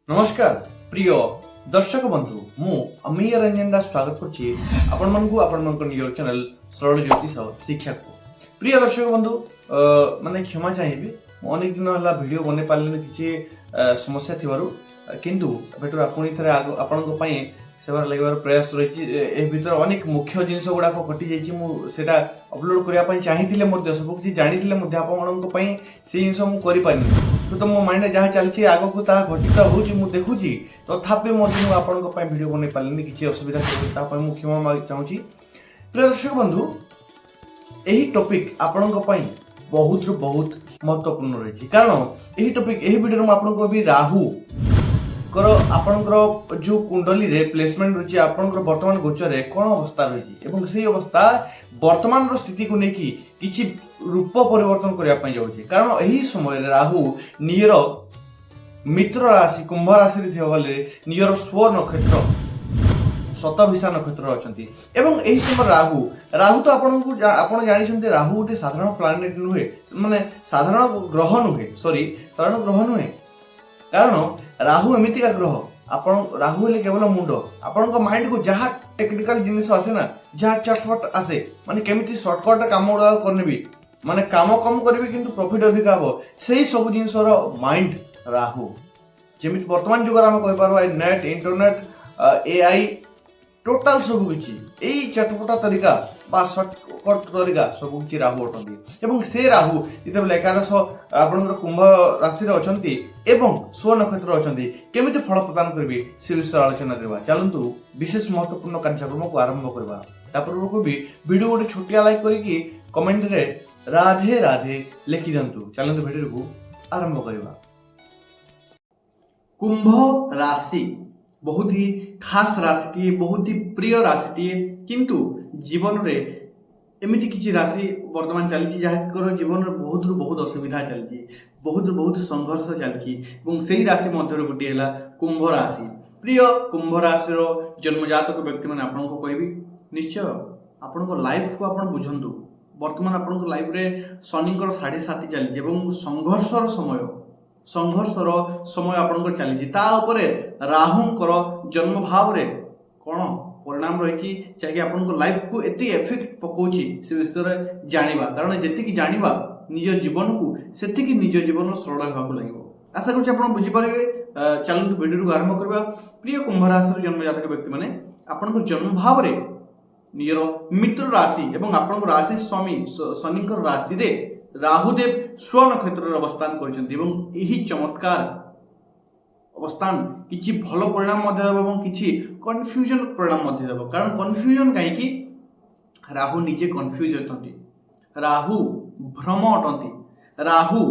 नमस्कार प्रिय दर्शक बंधु मु अमीय रंजन दास स्वागत करछि आपण मानकु आपण मानक नियर चैनल सरल ज्योतिष शिक्षा को। प्रिय दर्शक बंधु माने क्षमा चाहिबी मु अनेक दिन हला वीडियो बने पारले किछि समस्या थिबारु किंतु बेटर आपुनी थरे आपनको पई सेवार लगवार प्रयास रही ए भीतर अनेक मुख्य जिनिस गुडा कटि जाइछि मु सेटा अपलोड करिया पई चाहिथिले मध्ये सब किछि जानिथिले मध्ये आपनको पई से जिनिस मु करि पारिनि तो मो माइंड जहाँ चलछि आगो को ता घटित होछि मु देखुछि तथापि मध्ये मु आपनको पई वीडियो बने पारले किछि असुविधा ता पई मु क्षमा मागि चाहूछि। प्रिय दर्शक बंधु एही टॉपिक आपनको पई बहुत महत्वपूर्ण रही कारण एही टॉपिक एही वीडियो में आपनको भी राहु कर आपनकर जो कुंडली रे प्लेसमेंट रही आपनकर वर्तमान गोचर रे कोन अवस्था रही एवं से अवस्था वर्तमान रो स्थिति को लेकी किछि रूप परिवर्तन करिया पई जाउछि कारण एही समय राहु नियर मित्र राशि कुंभ राशि रे थिबाले नियर स्व नक्षत्र शतभिषा नक्षत्र अछंती एवं एही समय राहु तो आपण जानिछन्ते राहु गोटे साधारण प्लैनेट नुहे माने साधारण ग्रह नुहे साधारण ग्रह नुहे कारण राहु एमितिका ग्रह आपण राहु हेले केवल मुंड आपण माइंड को जहाँ टेक्निकल जिनिस आसे ना जहाँ चटपट आसे माने केमिति शॉर्टकट काम उड़ा करनेबी माने काम कम करबी किंतु प्रॉफिट अधिक हबो सेही सब जिनिस रो माइंड राहु जेमिति वर्तमान जुगर हम कहि पारबा नेट इंटरनेट एआई टोटल सब किछि एई चटपटा तरीका बा शॉर्टकट तरीका सब किछि राहु अटंती एवं से राहु जेतेबेले एकादश आपनकर कुंभ राशि रे अछंती एवं स्व नक्षत्र अछंती केमिति फल प्रदान करबी से विषय आलोचना करबा। चलंतु विशेष महत्वपूर्ण कार्यक्रम को आरंभ करबा तापर को भी वीडियो गोटे छोटिया लाइक करिकि कमेंट रे राधे राधे लिखि दंतु। चलंतु वीडियो को आरंभ करबा। कुंभ राशि बहुत ही खास राशि बहुत ही प्रिय राशि किंतु जीवन रे एमिति किछि राशि वर्तमान चलछि जहाकर जीवन रे बहुत असुविधा चलछि बहुत संघर्ष चलछि एवं सेही राशि मध्य गोटे हैला कुंभ राशि। प्रिय कुंभ राशि रो जन्मजातक व्यक्ति माने आपनको कहबी निश्चय आपनको लाइफ को आपण बुझंतु वर्तमान आपनको लाइफ रे शनिकर 7.5 चलछि एवं संघर्षर समय आपनकर चली ता उपरे राहुंकर जन्म भाव रे कोन परिणाम रही चाहिए आपन लाइफ को एते इफेक्ट पकोछि से विषय रे जानिबा कारण जेति की जानिबा निज जीवन को सेति की निज जीवन सरल होबाक लागो। आशा करूछि आपण बुझि परिबे। चलंतु वीडियो को आरंभ करबा। प्रिय कुंभ राशि रे जन्म जातक व्यक्ति माने आपनकर जन्म भाव रे नियर मित्र राशि एवं आपनकर राशि स्वामी शनिकर राशि रे राहुदेव स्व नक्षत्र अवस्थान करछन्ती एवं एही चमत्कार अवस्थान किछि भल परिणाम मध्य देबो एवं किछि कन्फ्यूजन परिणाम मध्य देबो कारण कन्फ्यूजन काहे कि राहु निजे कन्फ्यूज अटंती राहु भ्रम अटंती राहु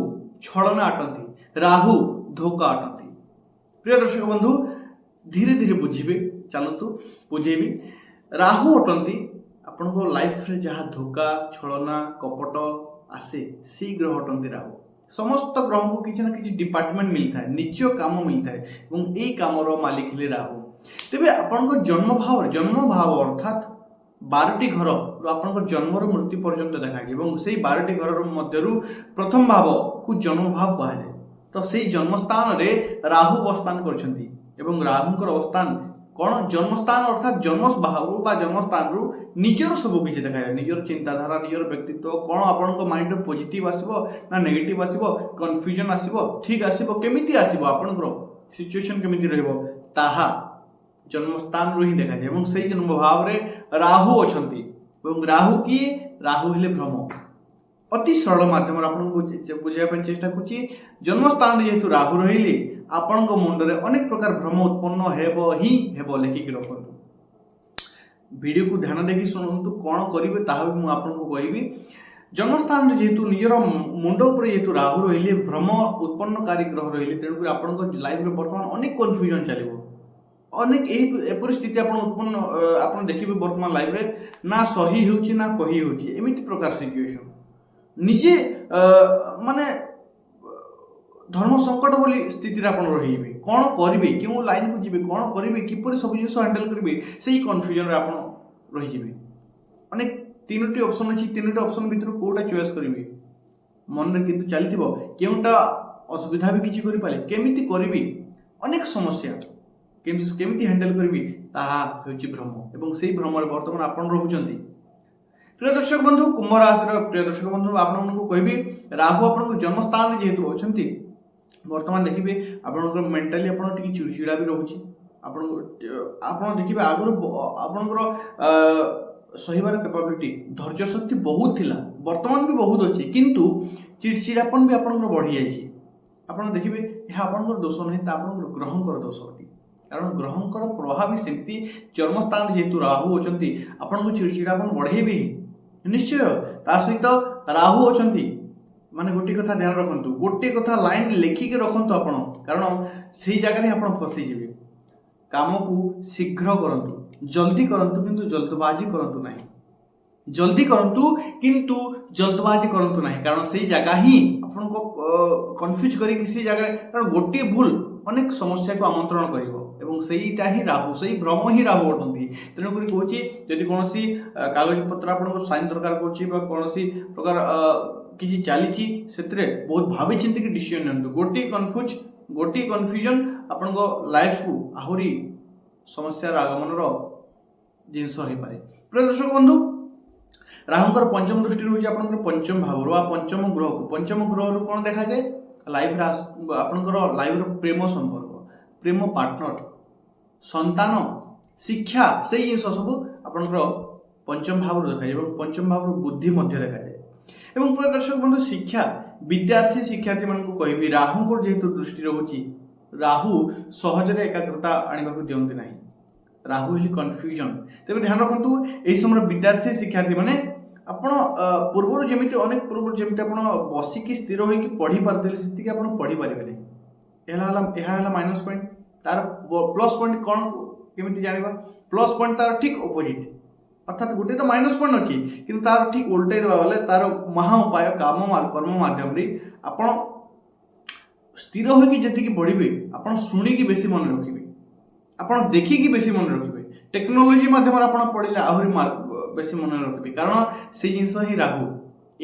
छलना अटंती राहु धोखा अटंती। प्रिय दर्शक बंधु धीरे धीरे बुझिबे चलंतु बुझेबी राहु अटंती आपनको लाइफ रे जहा धोखा छलना कपट आसे सी ग्रह अटंती राहु समस्त ग्रह को किसी ना किसी डिपार्टमेंट मिलता है निज काम मिलता है एवं यही काम मालिक हेले राहु। तेबे आपन जन्म भाव अर्थात 12टी घर आपन जन्म मृत्यु पर्यंत देखा एवं से 12टी घर मध्य प्रथम भाव को जन्म भाव कहा जाए तो से जन्म स्थान रे राहु अवस्थान करछंती एवं राहुंकर अवस्थान कौन जन्मस्थान अर्थात जन्म भाव बा जन्मस्थान रु निजर सब किसी देखा जाए निजर चिंताधारा निजर व्यक्तित्व कौन आपण माइंड पॉजिटिव आसीबो ना नेगेटिव आसीबो कन्फ्यूजन आसीबो ठीक आसीबो केमिति आसीबो आपनकर सिचुएशन केमिति रहबो ताहा जन्मस्थान रु ही देखा जाए एवं से जन्म भाव रे राहु अछंती एवं राहु की राहु हेले भ्रम अति सरल माध्यम आपन बुझाइया पे चेष्टा करूची जन्मस्थान जेहेतु राहु रहिले आपण मुंडरे अनेक प्रकार भ्रम उत्पन्न हेबो लेखिक रखंतु। वीडियो को ध्यान देखि सुनंतु कौन करिवे ताहा भी मु आपन को कहबी। जन्मस्थान जेहेतु निजर मुंड उपर जेहेतु राहु रहिले भ्रम उत्पन्नकारी ग्रह रहिले तेणुक आपण लाइफ रे वर्तमान अनेक कन्फ्यूजन चलिबो अनेक ए परिस्थिति आपण उत्पन्न आपण देखिबे वर्तमान लाइफ रे ना सही होउची ना कही होउची एमिति प्रकार सिचुएशन निजे माने धर्म संकट बोली स्थिति रे आपण रहिबे कोन करिवे क्यों लाइन को जिबे कोन करिवे किपरि सब जिनिस हैंडल करिवे सेही कन्फ्यूजन रे आपण रहि जिबे अनेक तीनोटी ऑप्शन अछि तीनोटी ऑप्शन भितर कोटा चॉइस करिवे मन रे किंतु चलथिबो केउटा असुविधा भी किछि करि पाले केमिति करिवे ଅନେକ ସମସ୍ୟା କିନ୍ତୁ କେମିତି ହ୍ୟାଣ୍ଡେଲ କରିବି ତାହା ହେଉଛି ଭ୍ରମ ଏବଂ ସେଇ ଭ୍ରମରେ ବର୍ତ୍ତମାନ ଆପଣ ରହୁଛନ୍ତି। প্রিয় দর্শক বন্ধু কুম্ভ রাশির প্রিয় দর্শক বন্ধু আপনার কহবি রাহু আপনার জন্মস্থান যেহেতু অনেক বর্তমান দেখবে আপনার মেন্টালি আপনার টিকি চিড়চিড়া বি রয়েছে আপনার দেখবে আগর আপনার সহিবার ক্যাপাবিলিটি ধৈর্য শক্তি বহুত লা বর্তমান বি বহুত অছি কিন্তু চিড়চিড়াপন বি আপনার বড়ি যাই আপনার দেখবে ଏହା ଆପଣଙ୍କର ଦୋଷ ନାହିଁ ତା ଆପଣଙ୍କର ଗ୍ରହଙ୍କର ଦୋଷ ଅଟେ କାରଣ ଗ୍ରହଙ୍କର ପ୍ରଭାବ ସେମିତି ଜନ୍ମସ୍ଥାନରେ ଯେହେତୁ ରାହୁ ଅଛନ୍ତି ଆପଣଙ୍କୁ ଚିଡ଼ଚିଡ଼ାପନ ବଢ଼େଇବେ ହିଁ ନିଶ୍ଚୟ। ତା ସହିତ ରାହୁ ଅଛନ୍ତି ମାନେ ଗୋଟିଏ କଥା ଧ୍ୟାନ ରଖନ୍ତୁ, ଗୋଟିଏ କଥା ଲାଇନ୍ ଲେଖିକି ରଖନ୍ତୁ ଆପଣ, କାରଣ ସେଇ ଜାଗାରେ ଆପଣ ଫସିଯିବେ। କାମକୁ ଶୀଘ୍ର କରନ୍ତୁ, ଜଲ୍ଦି କରନ୍ତୁ କିନ୍ତୁ ଜଲ୍ଦବାଜି କରନ୍ତୁ ନାହିଁ। ଜଲ୍ଦି କରନ୍ତୁ କିନ୍ତୁ ଜଲ୍ଦବାଜି କରନ୍ତୁ ନାହିଁ, କାରଣ ସେଇ ଜାଗା ହିଁ ଆପଣଙ୍କୁ କନଫ୍ୟୁଜ୍ କରିକି ସେଇ ଜାଗାରେ, କାରଣ ଗୋଟିଏ ଭୁଲ ଅନେକ ସମସ୍ୟାକୁ ଆମନ୍ତ୍ରଣ କରିବ ଏବଂ ସେଇଟା ହିଁ ରାହୁ, ସେଇ ଭ୍ରମ ହିଁ ରାହୁ ଅଟନ୍ତି। ତେଣୁକରି କହୁଛି ଯଦି କୌଣସି କାଗଜପତ୍ର ଆପଣଙ୍କୁ ସାଇନ୍ ଦରକାର କରୁଛି ବା କୌଣସି ପ୍ରକାର କିଛି ଚାଲିଛି ସେଥିରେ ବହୁତ ଭାବି ଚିନ୍ତିକି ଡିସିସନ୍ ନିଅନ୍ତୁ। ଗୋଟିଏ କନଫ୍ୟୁଜନ୍ ଆପଣଙ୍କ ଲାଇଫ୍କୁ ଆହୁରି ସମସ୍ୟାର ଆଗମନର ଜିନିଷ ହୋଇପାରେ। ପ୍ରିୟ ଦର୍ଶକ ବନ୍ଧୁ ରାହୁଙ୍କର ପଞ୍ଚମ ଦୃଷ୍ଟି ରହୁଛି ଆପଣଙ୍କର ପଞ୍ଚମ ଭାବରୁ ବା ପଞ୍ଚମ ଗ୍ରହକୁ। ପଞ୍ଚମ ଗ୍ରହରୁ କ'ଣ ଦେଖାଯାଏ? ଲାଇଫ୍ରେ ଆପଣଙ୍କର ଲାଇଫ୍ର ପ୍ରେମ ସମ୍ପର୍କ, ପ୍ରେମ ପାର୍ଟନର, ସନ୍ତାନ, ଶିକ୍ଷା, ସେଇ ଜିନିଷ ସବୁ ଆପଣଙ୍କର ପଞ୍ଚମ ଭାବରୁ ଦେଖାଯାଏ ଏବଂ ପଞ୍ଚମ ଭାବରୁ ବୁଦ୍ଧି ମଧ୍ୟ ଦେଖାଯାଏ। ଏବଂ ପ୍ରିୟ ଦର୍ଶକ ବନ୍ଧୁ ଶିକ୍ଷା ବିଦ୍ୟାର୍ଥୀ ଶିକ୍ଷାର୍ଥୀମାନଙ୍କୁ କହିବି ରାହୁଙ୍କର ଯେହେତୁ ଦୃଷ୍ଟି ରହୁଛି, ରାହୁ ସହଜରେ ଏକାଗ୍ରତା ଆଣିବାକୁ ଦିଅନ୍ତି ନାହିଁ। ରାହୁ ହେଲେ କନଫ୍ୟୁଜନ୍। ତେବେ ଧ୍ୟାନ ରଖନ୍ତୁ ଏହି ସମୟରେ ବିଦ୍ୟାର୍ଥୀ ଶିକ୍ଷାର୍ଥୀମାନେ ଆପଣ ପୂର୍ବରୁ ଯେମିତି ଅନେକ ପୂର୍ବରୁ ଯେମିତି ଆପଣ ବସିକି ସ୍ଥିର ହୋଇକି ପଢ଼ି ପାରୁଥିଲେ ସେତିକି ଆପଣ ପଢ଼ିପାରିବେ ନାହିଁ। ଏହା ହେଲା ମାଇନସ୍ ପଏଣ୍ଟ। ତାର ପ୍ଲସ୍ ପଏଣ୍ଟ କ'ଣ କେମିତି ଜାଣିବା? ପ୍ଲସ୍ ପଏଣ୍ଟ ତାର ଠିକ୍ ଅପୋଜିଟ୍, ଅର୍ଥାତ୍ ଗୋଟେ ତ ମାଇନସ୍ ପଏଣ୍ଟ ଅଛି କିନ୍ତୁ ତାର ଠିକ୍ ଓଲଟାଇ ଦେବା ବେଲେ ତାର ମହା ଉପାୟ କର୍ମ ମାଧ୍ୟମରେ ଆପଣ ସ୍ଥିର ହୋଇକି ଯେତିକି ପଢ଼ିବେ ଆପଣ ଶୁଣିକି ବେଶୀ ମନେ ରଖିବେ, ଆପଣ ଦେଖିକି ବେଶୀ ମନେ ରଖିବେ। ଟେକ୍ନୋଲୋଜି ମାଧ୍ୟମରେ ଆପଣ ପଢ଼ିଲେ ଆହୁରି ବେଶୀ ମନେ ରଖିବେ, କାରଣ ସେଇ ଜିନିଷ ହିଁ ରାହୁ।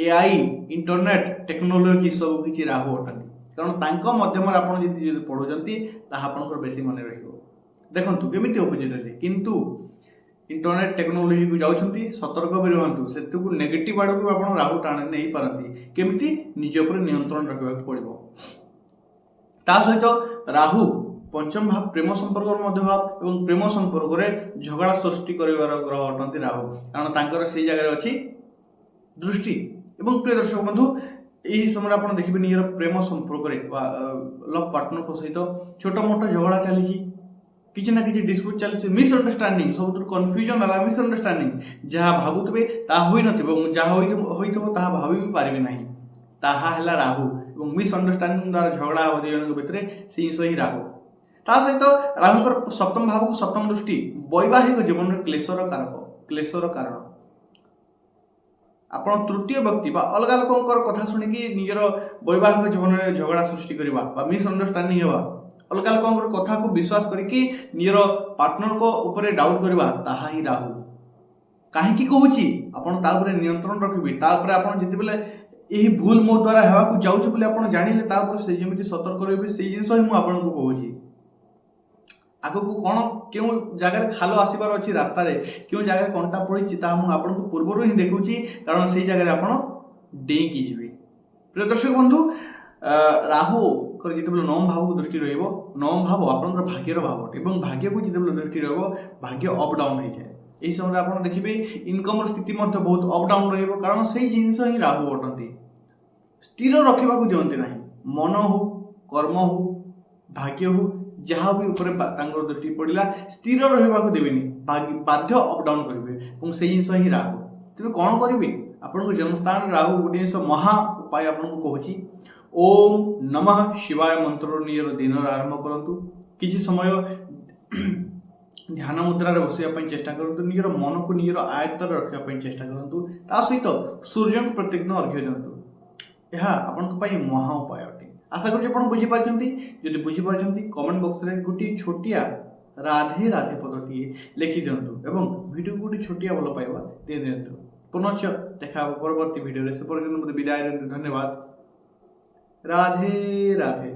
AI, ଇଣ୍ଟରନେଟ୍, ଟେକ୍ନୋଲୋଜି ସବୁ କିଛି ରାହୁ ଅଟନ୍ତି, କାରଣ ତାଙ୍କ ମାଧ୍ୟମରେ ଆପଣ ଯଦି ପଢ଼ୁଛନ୍ତି ତାହା ଆପଣଙ୍କର ବେଶୀ ମନେ ରହିବ। ଦେଖନ୍ତୁ କେମିତି ଅପୋଜିଟ୍ ଅଛି, କିନ୍ତୁ ଇଣ୍ଟରନେଟ୍ ଟେକ୍ନୋଲୋଜିକୁ ଯାଉଛନ୍ତି ସତର୍କ ବି ରୁହନ୍ତୁ, ସେଥିକୁ ନେଗେଟିଭ୍ ଆଡ଼କୁ ଆପଣ ରାହୁ ଟାଣି ନେଇପାରନ୍ତି। କେମିତି? ନିଜ ଉପରେ ନିୟନ୍ତ୍ରଣ ରଖିବାକୁ ପଡ଼ିବ। ତା ସହିତ ରାହୁ ପଞ୍ଚମ ଭାବ ପ୍ରେମ ସମ୍ପର୍କର ମଧ୍ୟ ଭାବ ଏବଂ ପ୍ରେମ ସମ୍ପର୍କରେ ଝଗଡ଼ା ସୃଷ୍ଟି କରିବାର ଗ୍ରହ ଅଟନ୍ତି ରାହୁ, କାରଣ ତାଙ୍କର ସେଇ ଜାଗାରେ ଅଛି ଦୃଷ୍ଟି। ଏବଂ ପ୍ରିୟ ଦର୍ଶକ ବନ୍ଧୁ ଏହି ସମୟରେ ଆପଣ ଦେଖିବେ ନିଜର ପ୍ରେମ ସମ୍ପର୍କରେ ବା ଲଭ୍ ପାର୍ଟନରଙ୍କ ସହିତ ଛୋଟ ମୋଟ ଝଗଡ଼ା ଚାଲିଛି, କିଛି ନା କିଛି ଡିସ୍ପ୍ୟୁଟ୍ ଚାଲିଛି, ମିସ୍ଅଣ୍ଡରଷ୍ଟାଣ୍ଡିଂ, ସବୁଥିରୁ କନଫ୍ୟୁଜନ୍ ହେଲା ମିସ୍ଅଣ୍ଡରଷ୍ଟାଣ୍ଡିଂ। ଯାହା ଭାବୁଥିବେ ତାହା ହୋଇନଥିବ ଏବଂ ଯାହା ହୋଇଥିବ ତାହା ଭାବି ବି ପାରିବେ ନାହିଁ, ତାହା ହେଲା ରାହୁ। ଏବଂ ମିସ୍ଅଣ୍ଡରଷ୍ଟାଣ୍ଡିଂ ଦ୍ୱାରା ଝଗଡ଼ା ହେବ ଦୁଇ ଜଣଙ୍କ ଭିତରେ, ସେଇ ଜିନିଷ ହିଁ ରାହୁ। ତା ସହିତ ରାହୁଙ୍କର ସପ୍ତମ ଭାବକୁ ସପ୍ତମ ଦୃଷ୍ଟି ବୈବାହିକ ଜୀବନରେ କ୍ଲେଶର କାରଣ। ଆପଣ ତୃତୀୟ ବ୍ୟକ୍ତି ବା ଅଲଗା ଲୋକଙ୍କର କଥା ଶୁଣିକି ନିଜର ବୈବାହିକ ଜୀବନରେ ଝଗଡ଼ା ସୃଷ୍ଟି କରିବା ବା ମିସ୍ଅଣ୍ଡରଷ୍ଟାଣ୍ଡିଂ ହେବା, ଅଲଗା ଲୋକଙ୍କର କଥାକୁ ବିଶ୍ୱାସ କରିକି ନିଜର ପାର୍ଟନରଙ୍କ ଉପରେ ଡାଉଟ୍ କରିବା, ତାହା ହିଁ ରାହୁ। କାହିଁକି କହୁଛି ଆପଣ ତା ଉପରେ ନିୟନ୍ତ୍ରଣ ରଖିବେ। ତାପରେ ଆପଣ ଯେତେବେଳେ ଏହି ଭୁଲ ମୋ ଦ୍ୱାରା ହେବାକୁ ଯାଉଛି ବୋଲି ଆପଣ ଜାଣିଲେ ତାପରେ ସେ ଯେମିତି ସତର୍କ ରହିବେ, ସେଇ ଜିନିଷ ହିଁ ମୁଁ ଆପଣଙ୍କୁ କହୁଛି। ଆଗକୁ କ'ଣ କେଉଁ ଜାଗାରେ ଖାଲ ଆସିବାର ଅଛି ରାସ୍ତାରେ, କେଉଁ ଜାଗାରେ କଣ୍ଟା ପଡ଼ିଛି ତାହା ମୁଁ ଆପଣଙ୍କୁ ପୂର୍ବରୁ ହିଁ ଦେଖାଉଛି, କାରଣ ସେଇ ଜାଗାରେ ଆପଣ ଡେଇଁକି ଯିବେ। ପ୍ରିୟ ଦର୍ଶକ ବନ୍ଧୁ ରାହୁଙ୍କର ଯେତେବେଳେ ନବମ ଭାବକୁ ଦୃଷ୍ଟି ରହିବ, ନବମ ଭାବ ଆପଣଙ୍କର ଭାଗ୍ୟର ଭାବ ଏବଂ ଭାଗ୍ୟକୁ ଯେତେବେଳେ ଦୃଷ୍ଟି ରହିବ ଭାଗ୍ୟ ଅପ୍ ଡାଉନ୍ ହୋଇଯାଏ। ଏହି ସମୟରେ ଆପଣ ଦେଖିବେ ଇନକମ୍ର ସ୍ଥିତି ମଧ୍ୟ ବହୁତ ଅପ୍ ଡାଉନ୍ ରହିବ, କାରଣ ସେଇ ଜିନିଷ ହିଁ ରାହୁ ଅଟନ୍ତି। ସ୍ଥିର ରଖିବାକୁ ଦିଅନ୍ତି ନାହିଁ, ମନ ହଉ, କର୍ମ ହଉ, ଭାଗ୍ୟ ହଉ, ଯାହା ବି ଉପରେ ତାଙ୍କର ଦୃଷ୍ଟି ପଡ଼ିଲା ସ୍ଥିର ରହିବାକୁ ଦେବେନି, ବାଧ୍ୟ ଅପ୍ ଡାଉନ୍ କରିବେ ଏବଂ ସେଇ ଜିନିଷ ହିଁ ରାହୁ। ତେବେ କ'ଣ କରିବେ? ଆପଣଙ୍କ ଜନ୍ମସ୍ଥାନରେ ରାହୁ ଗୋଟେ ଜିନିଷ ମହା ଉପାୟ ଆପଣଙ୍କୁ କହୁଛି। ଓମ୍ ନମଃ ଶିବାୟ ମନ୍ତ୍ରରୁ ନିଜର ଦିନର ଆରମ୍ଭ କରନ୍ତୁ। କିଛି ସମୟ ଧ୍ୟାନ ମୁଦ୍ରାରେ ବସିବା ପାଇଁ ଚେଷ୍ଟା କରନ୍ତୁ, ନିଜର ମନକୁ ନିଜର ଆୟତ୍ତରେ ରଖିବା ପାଇଁ ଚେଷ୍ଟା କରନ୍ତୁ। ତା ସହିତ ସୂର୍ଯ୍ୟଙ୍କୁ ପ୍ରତ୍ୟେକ ଦିନ ଅର୍ଘ୍ୟ ଦିଅନ୍ତୁ, ଏହା ଆପଣଙ୍କ ପାଇଁ ମହା ଉପାୟ ଅଟେ। ଆଶା କରୁଛି ଆପଣ ବୁଝିପାରିଛନ୍ତି। ଯଦି ବୁଝିପାରିଛନ୍ତି କମେଣ୍ଟ ବକ୍ସରେ ଗୋଟିଏ ଛୋଟିଆ ରାଧେ ରାଧେ ପଦଟିଏ ଲେଖିଦିଅନ୍ତୁ ଏବଂ ଭିଡ଼ିଓକୁ ଗୋଟିଏ ଛୋଟିଆ ଭଲ ପାଇବା ଦେଇଦିଅନ୍ତୁ। ପୁନଶ୍ଚ ଦେଖା ହେବ ପରବର୍ତ୍ତୀ ଭିଡ଼ିଓରେ। ସେ ପର୍ଯ୍ୟନ୍ତ ମୋତେ ବିଦାୟ ଦିଅନ୍ତୁ। ଧନ୍ୟବାଦ। ରାଧେ ରାଧେ।